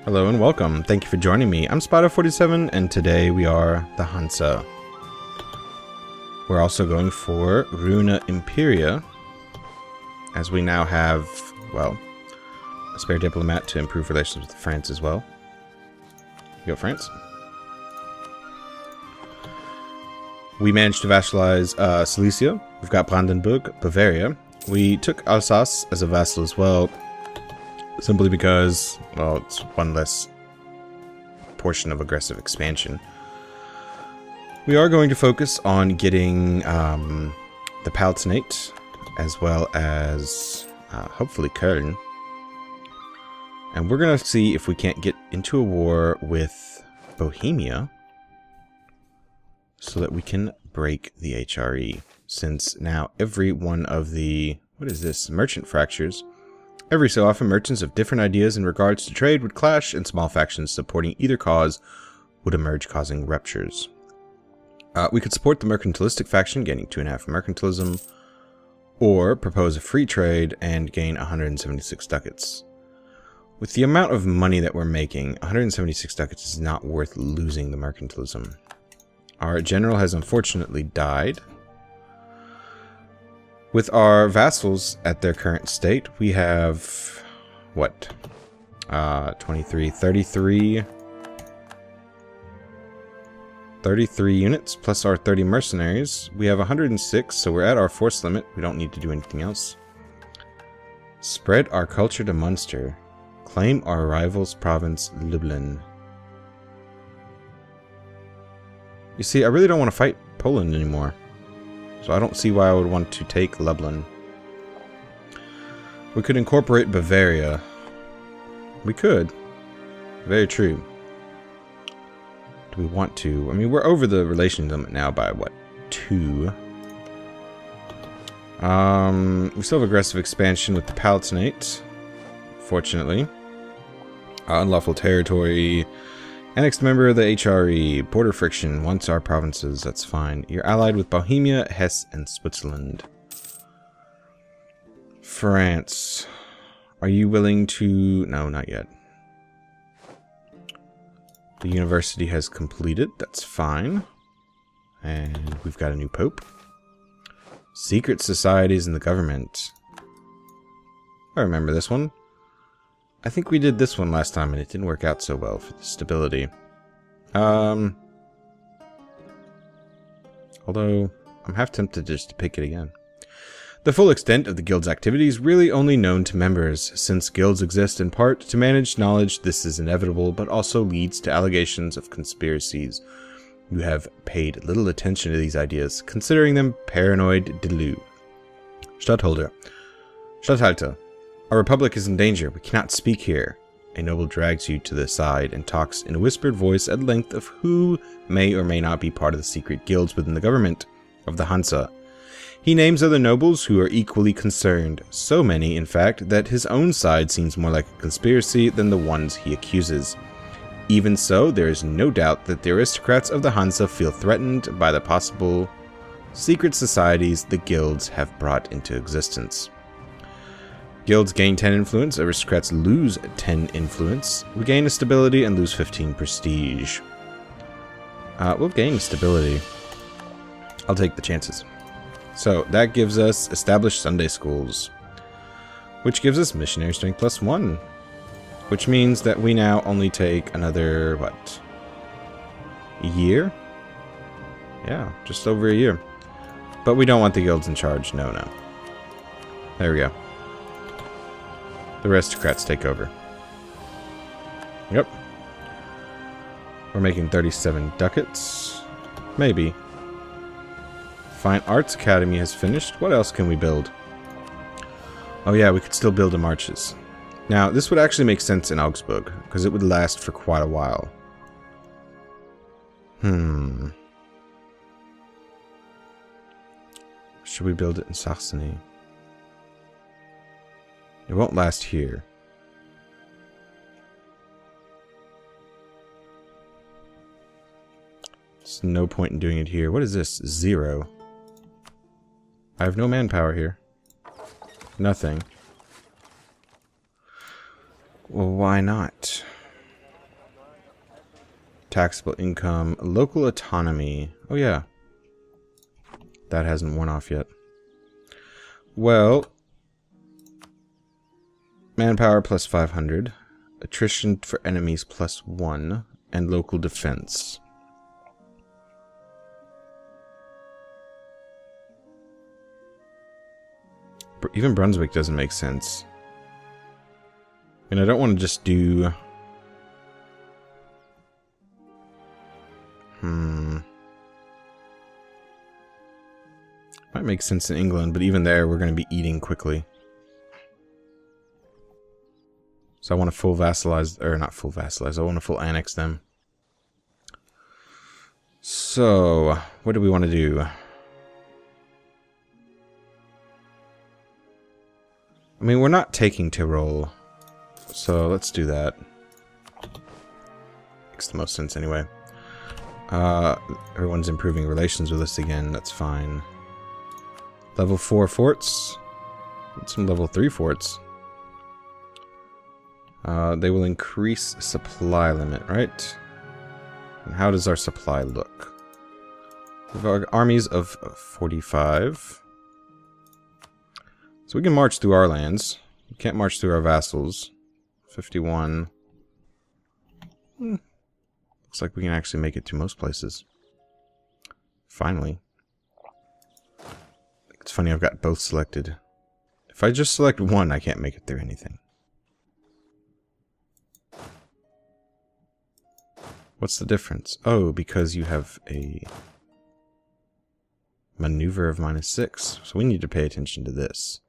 Hello and welcome. Thank you for joining me. I'm Spider47 and today we are the Hansa. We're also going for Runa Imperia, as we now have, well, a spare diplomat to improve relations with France as well. You go, France. We managed to vassalize Silesia. We've got Brandenburg, Bavaria. We took Alsace as a vassal as well, simply because, well, it's one less portion of aggressive expansion. We are going to focus on getting the Palatinate, as well as hopefully Köln. And we're going to see if we can't get into a war with Bohemia, so that we can break the HRE. Since now every one of the, what is this, merchant fractures, every so often merchants of different ideas in regards to trade would clash, and small factions supporting either cause would emerge, causing ruptures. We could support the mercantilistic faction, gaining 2.5 mercantilism, or propose a free trade and gain 176 ducats. With the amount of money that we're making, 176 ducats is not worth losing the mercantilism. Our general has unfortunately died. With our vassals at their current state, we have, what, 23, 33 units, plus our 30 mercenaries. We have 106, so we're at our force limit. We don't need to do anything else. Spread our culture to Munster. Claim our rival's province, Lublin. You see, I really don't want to fight Poland anymore. So I don't see why I would want to take Lublin. We could incorporate Bavaria. We could. Very true. Do we want to? I mean, we're over the relation limit now by, what, 2? We still have aggressive expansion with the Palatinate. Fortunately. Unlawful territory. Annexed member of the HRE. Border friction. Once our provinces. That's fine. You're allied with Bohemia, Hesse, and Switzerland. France. Are you willing to... No, not yet. The university has completed. That's fine. And we've got a new pope. Secret societies in the government. I remember this one. I think we did this one last time and it didn't work out so well for the stability. Although, I'm half tempted just to pick it again. The full extent of the guild's activity is really only known to members. Since guilds exist in part to manage knowledge, this is inevitable, but also leads to allegations of conspiracies. You have paid little attention to these ideas, considering them paranoid deleu. Statthalter. Our republic is in danger. We cannot speak here. A noble drags you to the side and talks in a whispered voice at length of who may or may not be part of the secret guilds within the government of the Hansa. He names other nobles who are equally concerned. So many, in fact, that his own side seems more like a conspiracy than the ones he accuses. Even so, there is no doubt that the aristocrats of the Hansa feel threatened by the possible secret societies the guilds have brought into existence. Guilds gain 10 influence, aristocrats lose 10 influence. We gain a stability and lose 15 prestige. We'll gain stability. I'll take the chances. So, that gives us established Sunday schools. Which gives us missionary strength +1. Which means that we now only take another, what? A year? Yeah, just over a year. But we don't want the guilds in charge. No. There we go. The aristocrats take over. Yep. We're making 37 ducats. Maybe. Fine Arts Academy has finished. What else can we build? Oh yeah, we could still build the marches. Now, this would actually make sense in Augsburg, because it would last for quite a while. Should we build it in Saxony? It won't last here. There's no point in doing it here. What is this? 0. I have no manpower here. Nothing. Well, why not? taxable income, local autonomy. Oh yeah. That hasn't worn off yet. Well, manpower plus 500, attrition for enemies plus 1, and local defense. Even Brunswick doesn't make sense. I mean, I don't want to just do... Might make sense in England, but even there, we're going to be eating quickly. So I want to full vassalize, or not full vassalize, I want to full annex them. So, what do we want to do? I mean, we're not taking Tyrol, so let's do that. Makes the most sense anyway. Everyone's improving relations with us again, that's fine. Level 4 forts. Some level 3 forts. They will increase supply limit, right? And how does our supply look? We have armies of 45. So we can march through our lands. We can't march through our vassals. 51. Looks like we can actually make it to most places. Finally. It's funny, I've got both selected. If I just select one, I can't make it through anything. What's the difference? Oh, because you have a maneuver of -6. So we need to pay attention to this.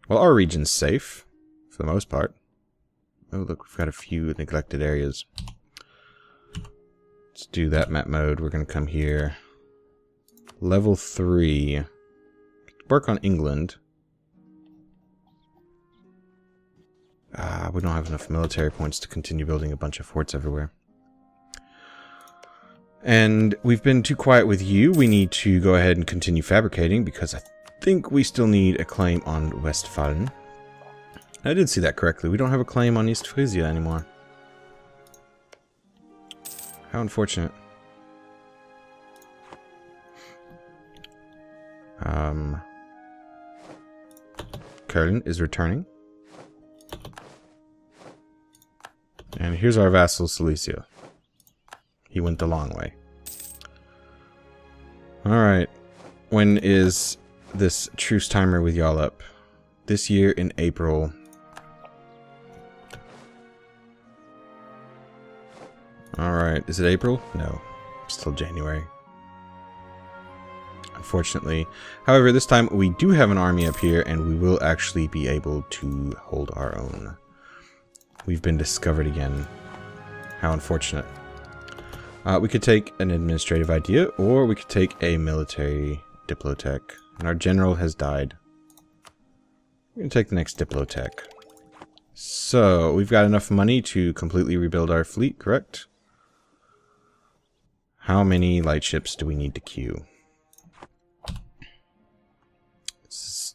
Well, our region's safe, for the most part. Oh, look, we've got a few neglected areas. Let's do that map mode. We're going to come here. Level 3. Work on England. We don't have enough military points to continue building a bunch of forts everywhere. And we've been too quiet with you. We need to go ahead and continue fabricating because I think we still need a claim on Westfalen. I did see that correctly. We don't have a claim on East Frisia anymore. How unfortunate. Köln is returning. And here's our vassal Silesia. He went the long way. Alright. When is this truce timer with y'all up? This year in April. Alright. Is it April? No. Still January. Unfortunately. However, this time we do have an army up here and we will actually be able to hold our own. We've been discovered again. How unfortunate. We could take an administrative idea, or we could take a military diplotech. And our general has died. We're going to take the next diplotech. So, we've got enough money to completely rebuild our fleet, correct? How many lightships do we need to queue?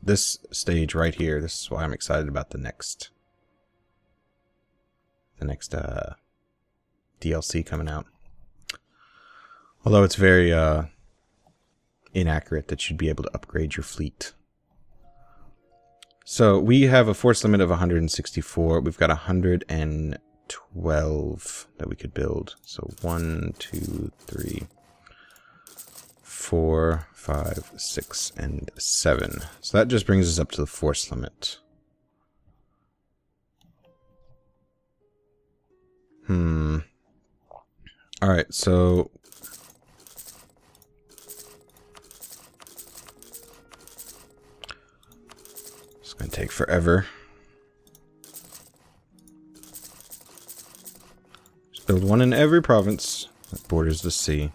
This stage right here, this is why I'm excited about the next DLC coming out. Although it's very inaccurate that you'd be able to upgrade your fleet. So we have a force limit of 164. We've got 112 that we could build. So 1, 2, 3, 4, 5, 6, and 7. So that just brings us up to the force limit. Alright, so it's gonna take forever. Just build one in every province that borders the sea.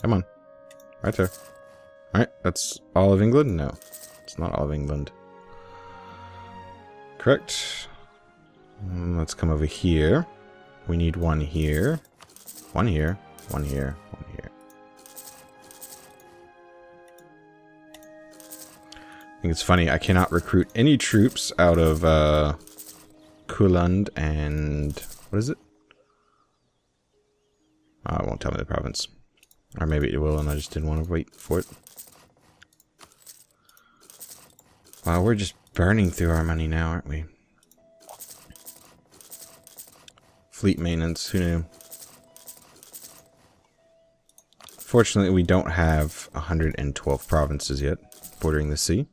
Come on. Right there. Alright, that's all of England? No, it's not all of England. Correct. Let's come over here. We need one here. One here. One here. One here. I think it's funny. I cannot recruit any troops out of Kuland and... what is it? Oh, it won't tell me the province. Or maybe it will and I just didn't want to wait for it. Wow, we're just burning through our money now, aren't we? Fleet maintenance, who knew? Fortunately, we don't have 112 provinces yet bordering the sea.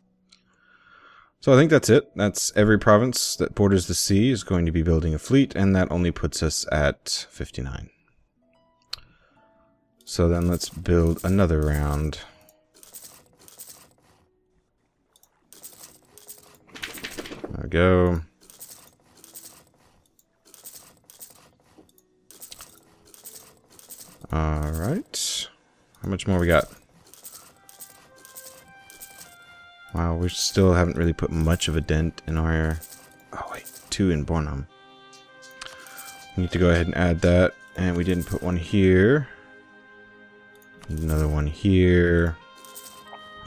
So I think that's it. That's every province that borders the sea is going to be building a fleet, and that only puts us at 59. So then let's build another round. There we go. Alright. How much more we got? Wow, we still haven't really put much of a dent in our... oh wait, 2 in Bornholm. We need to go ahead and add that. And we didn't put one here. Another one here.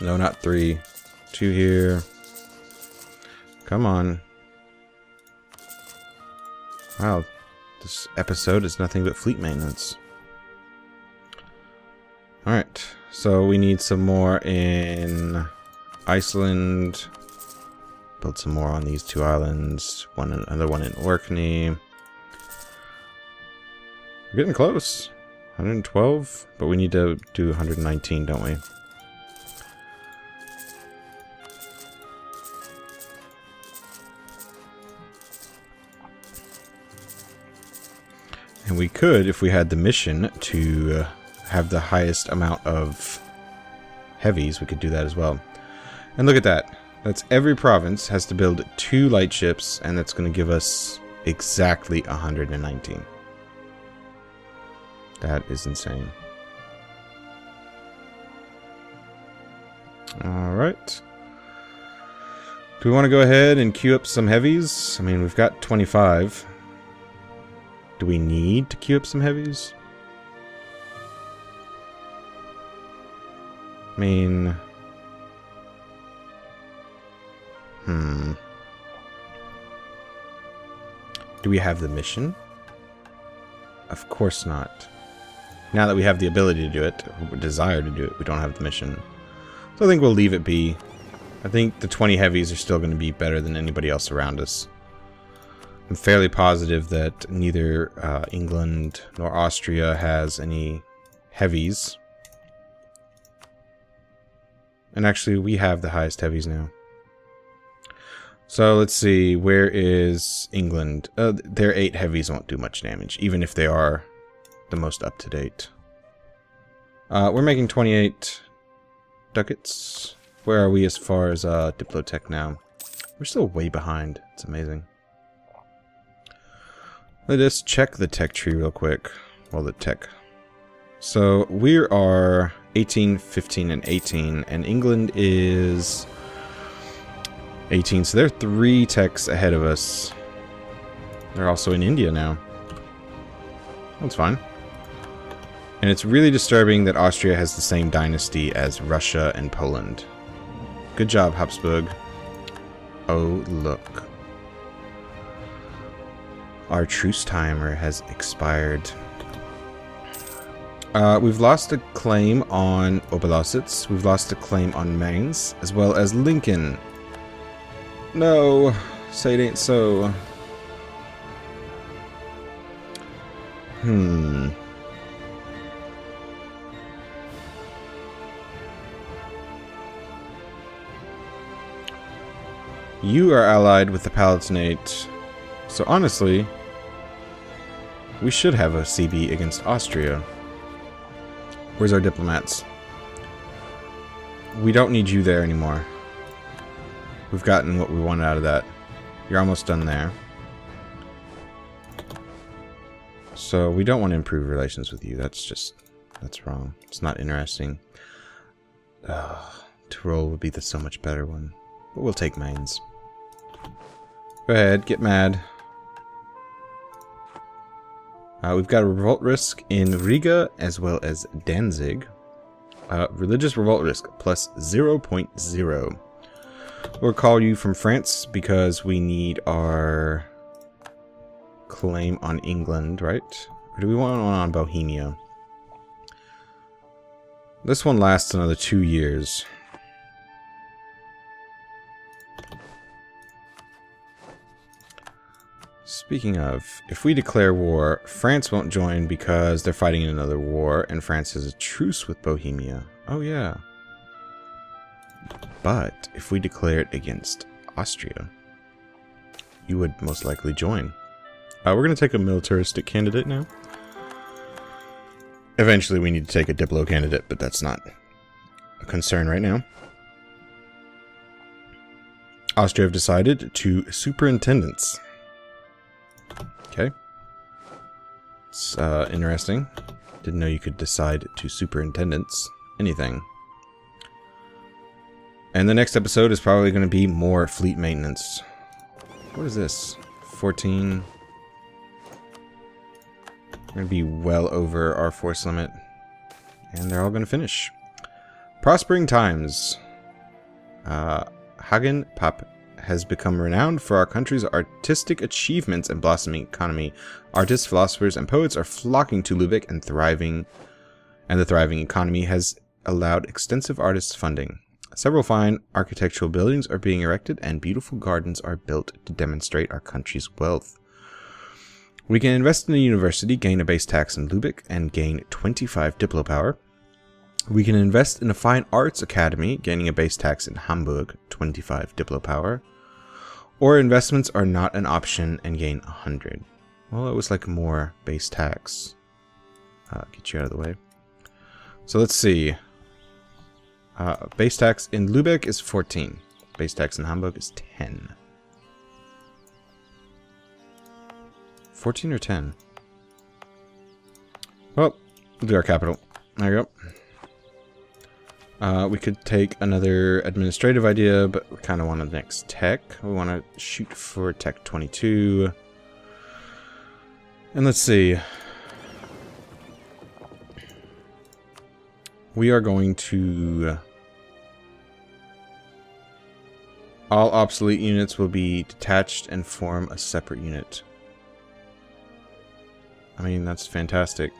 No, not 3. 2 here. Come on. Wow, this episode is nothing but fleet maintenance. Alright, so we need some more in Iceland. Build some more on these 2 islands. Another one in Orkney. We're getting close. 112, but we need to do 119, don't we? And we could, if we had the mission to have the highest amount of heavies, we could do that as well. And look at that. That's every province has to build 2 light ships, and that's going to give us exactly 119. That is insane. Alright. Do we want to go ahead and queue up some heavies? I mean, we've got 25. Do we need to queue up some heavies? I mean... Do we have the mission? Of course not. Now that we have the ability to do it, or desire to do it, we don't have the mission. So I think we'll leave it be. I think the 20 heavies are still going to be better than anybody else around us. I'm fairly positive that neither England nor Austria has any heavies. And actually, we have the highest heavies now. So let's see, where is England? Their 8 heavies won't do much damage, even if they are the most up-to-date. We're making 28 ducats. Where are we as far as Diplotech now? We're still way behind. It's amazing. Let us check the tech tree real quick. Well, the tech. So we are 18, 15, and 18, and England is 18. So they're 3 techs ahead of us. They're also in India now. That's fine. And it's really disturbing that Austria has the same dynasty as Russia and Poland. Good job, Habsburg. Oh, look. Our truce timer has expired. We've lost a claim on Oberlausitz. We've lost a claim on Mainz, as well as Lincoln. No, say it ain't so. You are allied with the Palatinate. So honestly, we should have a CB against Austria. Where's our diplomats? We don't need you there anymore. We've gotten what we wanted out of that. You're almost done there. So we don't want to improve relations with you. That's wrong. It's not interesting. Tyrol would be the so much better one. But we'll take Mainz. Go ahead, get mad. We've got a revolt risk in Riga as well as Danzig. Religious revolt risk plus 0.0. We'll call you from France because we need our claim on England, right? Or do we want one on Bohemia? This one lasts another 2 years. Speaking of, if we declare war, France won't join because they're fighting in another war, and France has a truce with Bohemia. Oh yeah. But if we declare it against Austria, you would most likely join. We're going to take a militaristic candidate now. Eventually we need to take a diplo candidate, but that's not a concern right now. Austria have decided to superintendents. Okay. It's interesting. Didn't know you could decide to superintendents anything. And the next episode is probably going to be more fleet maintenance. What is this? 14. We're going to be well over our force limit. And they're all going to finish. Prospering times. Hagen Pap has become renowned for our country's artistic achievements and blossoming economy. Artists, philosophers, and poets are flocking to Lübeck, and the thriving economy has allowed extensive artists' funding. Several fine architectural buildings are being erected, and beautiful gardens are built to demonstrate our country's wealth. We can invest in a university, gain a base tax in Lübeck, and gain 25 diplo power. We can invest in a fine arts academy, gaining a base tax in Hamburg, 25 diplo power. Or investments are not an option and gain 100. Well, it was like more base tax. Get you out of the way. So let's see. Base tax in Lübeck is 14. Base tax in Hamburg is 10. 14 or 10? Well, we'll do our capital. There you go. We could take another administrative idea, but we kind of want the next tech. We want to shoot for tech 22. And let's see. We are going to... all obsolete units will be detached and form a separate unit. I mean, that's fantastic.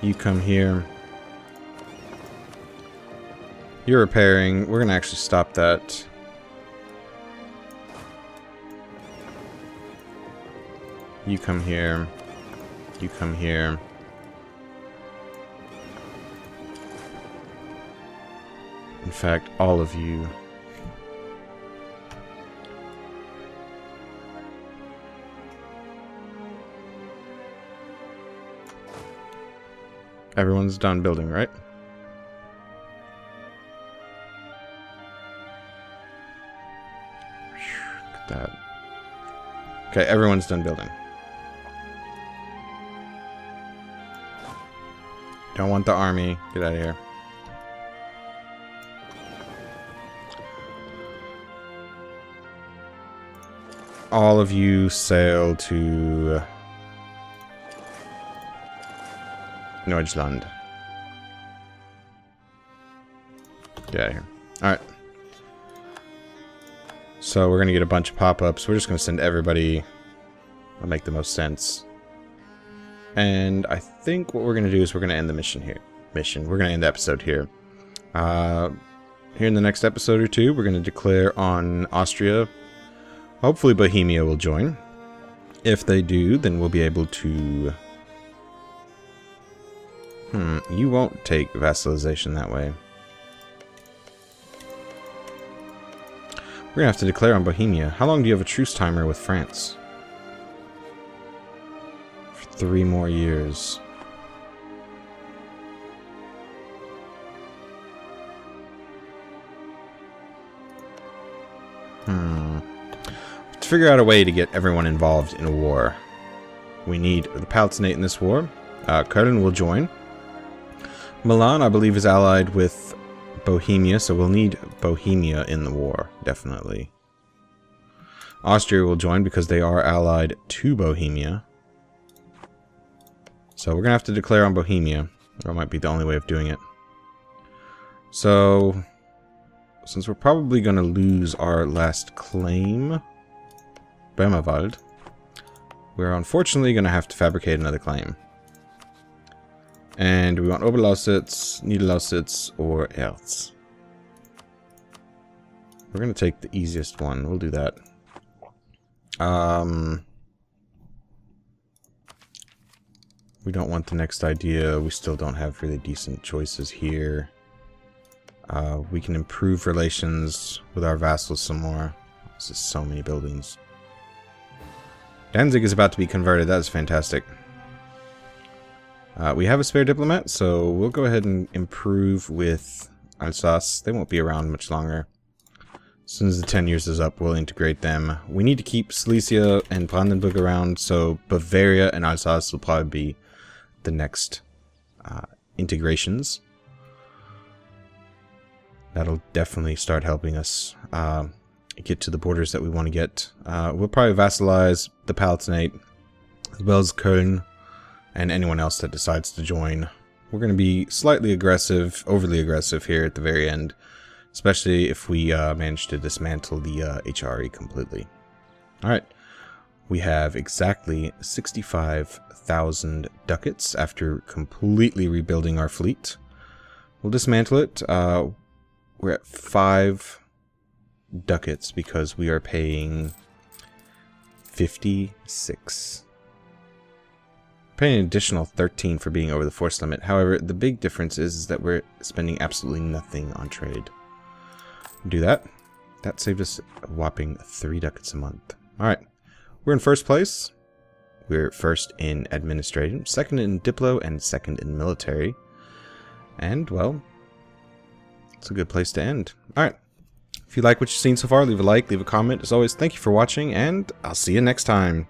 You come here. You're repairing. We're going to actually stop that. You come here. You come here. In fact, all of you. Everyone's done building, right? Look at that. Okay, everyone's done building. Don't want the army. Get out of here. All of you sail to Deutschland. Get out of here. Alright. So we're going to get a bunch of pop-ups. We're just going to send everybody. That'll make the most sense. And I think what we're going to do is we're going to end the mission here. We're going to end the episode here. Here in the next episode or two, we're going to declare on Austria. Hopefully Bohemia will join. If they do, then we'll be able to... you won't take vassalization that way. We're going to have to declare on Bohemia. How long do you have a truce timer with France? For 3 more years. To figure out a way to get everyone involved in a war. We need the Palatinate in this war. Köln will join. Milan, I believe, is allied with Bohemia, so we'll need Bohemia in the war, definitely. Austria will join because they are allied to Bohemia. So we're going to have to declare on Bohemia. Or it might be the only way of doing it. So, since we're probably going to lose our last claim, Bremerwald, we're unfortunately going to have to fabricate another claim. And we want Oberlausitz, Niederlausitz, or Erz. We're going to take the easiest one. We'll do that. We don't want the next idea. We still don't have really decent choices here. We can improve relations with our vassals some more. This is so many buildings. Danzig is about to be converted. That is fantastic. We have a spare diplomat, so we'll go ahead and improve with Alsace. They won't be around much longer. As soon as the 10 years is up, we'll integrate them. We need to keep Silesia and Brandenburg around, so Bavaria and Alsace will probably be the next integrations. That'll definitely start helping us get to the borders that we want to get. We'll probably vassalize the Palatinate, as well as Köln, and anyone else that decides to join. We're going to be slightly aggressive, overly aggressive here at the very end, especially if we manage to dismantle the HRE completely. Alright, we have exactly 65,000 ducats after completely rebuilding our fleet. We'll dismantle it. We're at 5 ducats because we are paying 56. Paying an additional 13 for being over the force limit. However, the big difference is that we're spending absolutely nothing on trade. Do that. That saved us a whopping 3 ducats a month. Alright. We're in first place. We're first in administration, second in diplo, and second in military. And, well, it's a good place to end. Alright. If you like what you've seen so far, leave a like, leave a comment. As always, thank you for watching, and I'll see you next time.